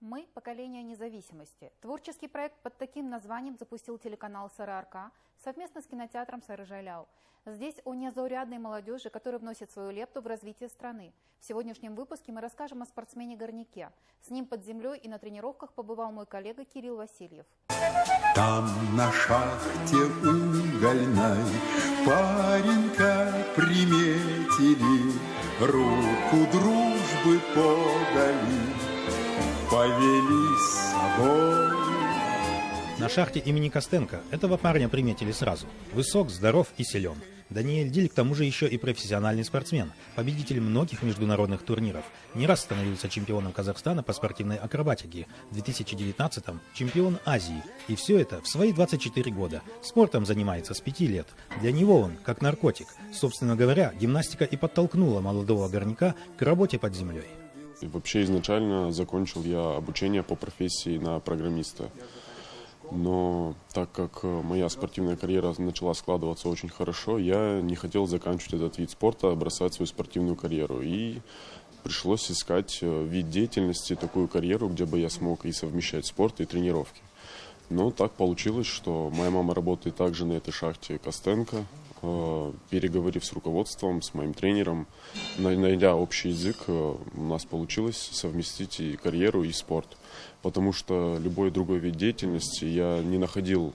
Мы – поколение независимости. Творческий проект под таким названием запустил телеканал СРРК совместно с кинотеатром Сарыжайляу. Здесь о незаурядной молодежи, которая вносит свою лепту в развитие страны. В сегодняшнем выпуске мы расскажем о спортсмене-горняке. С ним под землей и на тренировках побывал мой коллега Кирилл Васильев. Там на шахте угольной паренька приметили, руку дружбы подали, повели с собой. На шахте имени Костенко этого парня приметили сразу. Высок, здоров и силен. Даниэль Диль к тому же еще и профессиональный спортсмен, победитель многих международных турниров. Не раз становился чемпионом Казахстана по спортивной акробатике, в 2019-м чемпион Азии. И все это в свои 24 года. Спортом занимается с 5 лет. Для него он как наркотик. Собственно говоря, гимнастика и подтолкнула молодого горняка к работе под землей. И вообще изначально закончил я обучение по профессии на программиста. Но так как моя спортивная карьера начала складываться очень хорошо, я не хотел заканчивать этот вид спорта, бросать свою спортивную карьеру. И пришлось искать вид деятельности, такую карьеру, где бы я смог и совмещать спорт и тренировки. Но так получилось, что моя мама работает также на этой шахте Костенко. Переговорив с руководством, с моим тренером, найдя общий язык, у нас получилось совместить и карьеру, и спорт. Потому что любой другой вид деятельности я не находил,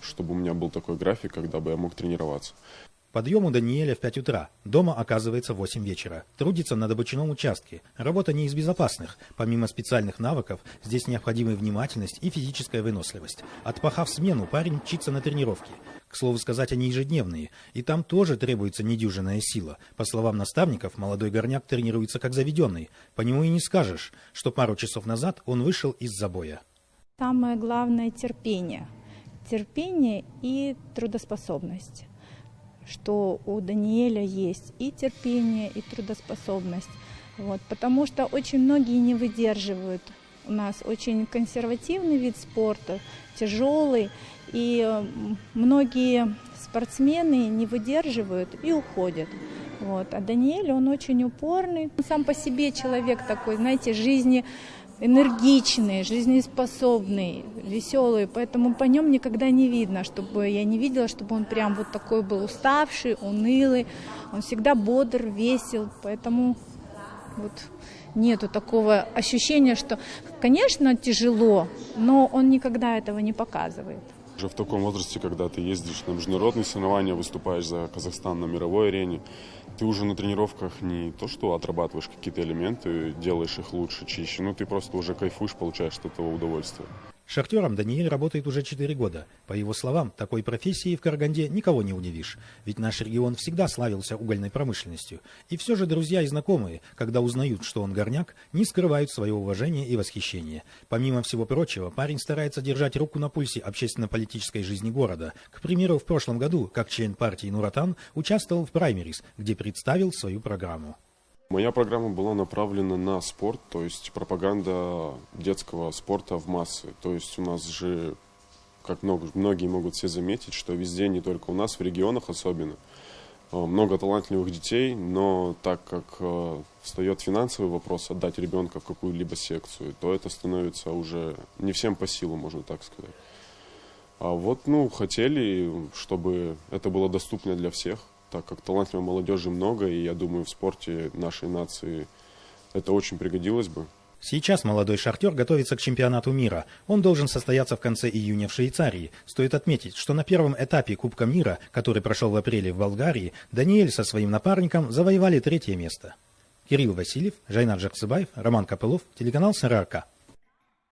чтобы у меня был такой график, когда бы я мог тренироваться. Подъем у Даниэля в 5 утра. Дома оказывается в 8 вечера. Трудится на добычном участке. Работа не из безопасных. Помимо специальных навыков, здесь необходимы внимательность и физическая выносливость. Отпахав смену, парень мчится на тренировки. К слову сказать, они ежедневные. И там тоже требуется недюжинная сила. По словам наставников, молодой горняк тренируется как заведенный. По нему и не скажешь, что пару часов назад он вышел из забоя. Самое главное – терпение. Терпение и трудоспособность. Что у Даниэля есть и терпение, и трудоспособность. Вот, потому что очень многие не выдерживают. У нас очень консервативный вид спорта, тяжелый, и многие спортсмены не выдерживают и уходят. Вот. А Даниэль, он очень упорный. Он сам по себе человек такой, знаете, энергичный, жизнеспособный, веселый, поэтому по нем никогда не видно, чтобы я не видела, чтобы он прям вот такой был уставший, унылый. Он всегда бодр, весел, поэтому вот нету такого ощущения, что, конечно, тяжело, но он никогда этого не показывает. Уже в таком возрасте, когда ты ездишь на международные соревнования, выступаешь за Казахстан на мировой арене, ты уже на тренировках не то, что отрабатываешь какие-то элементы, делаешь их лучше, чище, но ты просто уже кайфуешь, получаешь от этого удовольствие. Шахтером Даниэль работает уже 4 года. По его словам, такой профессией в Караганде никого не удивишь. Ведь наш регион всегда славился угольной промышленностью. И все же друзья и знакомые, когда узнают, что он горняк, не скрывают свое уважение и восхищение. Помимо всего прочего, парень старается держать руку на пульсе общественно-политической жизни города. К примеру, в прошлом году, как член партии Нур-Отан, участвовал в праймерис, где представил свою программу. Моя программа была направлена на спорт, то есть пропаганда детского спорта в массы. То есть у нас же, как многие могут все заметить, что везде, не только у нас, в регионах особенно, много талантливых детей, но так как встает финансовый вопрос отдать ребенка в какую-либо секцию, то это становится уже не всем по силу, можно так сказать. А вот, хотели, чтобы это было доступно для всех. Так как талантливой молодежи много, и я думаю, в спорте нашей нации это очень пригодилось бы. Сейчас молодой шахтер готовится к чемпионату мира. Он должен состояться в конце июня в Швейцарии. Стоит отметить, что на первом этапе Кубка мира, который прошел в апреле в Болгарии, Даниэль со своим напарником завоевали 3-е место. Кирилл Васильев, Жайнар Жаксыбаев, Роман Копылов, телеканал СРРК.